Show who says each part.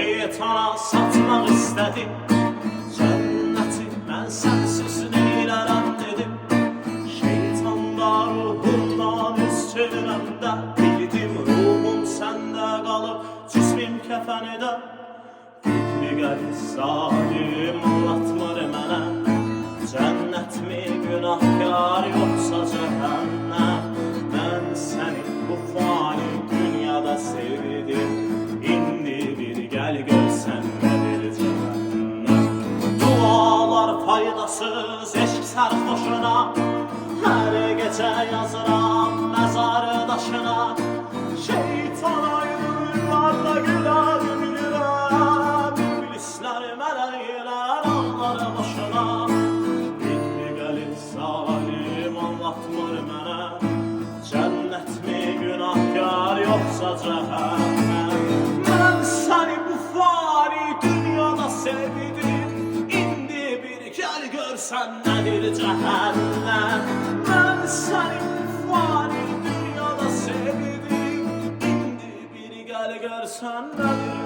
Speaker 1: şeytana satmaq istədim. Cənnəti mən sənsiz neylərəm dedim. Şeytanda ruhumdan üz çevirəndə bildim ruhum səndə qalıb, cismim kəfənidə. Fikri gəlir zalim anlatmır mənə, cənnət mi günahkar yoxsa cəhənnəm. Mən səni bu fani dünyada sevdim, indi bir gəl görsən nədir cəhənnəm. Dualar faydasız eşq sərxoşuna, hər gecə yazıram məzar daşına. Şeytana yürürlərlə gülər bilirəm, iblislər mələklər anlar başına. İndi gəlir zalim anlatmır mənə, cənnət mi günahkar yoxsa cəhənnəm. Mən səni bu fani dünyada sevdim, indi bir gəl görsən nədir cəhənnəm. Mən səni bu fani dünyada sevdim, indi bir gəl görsən nədir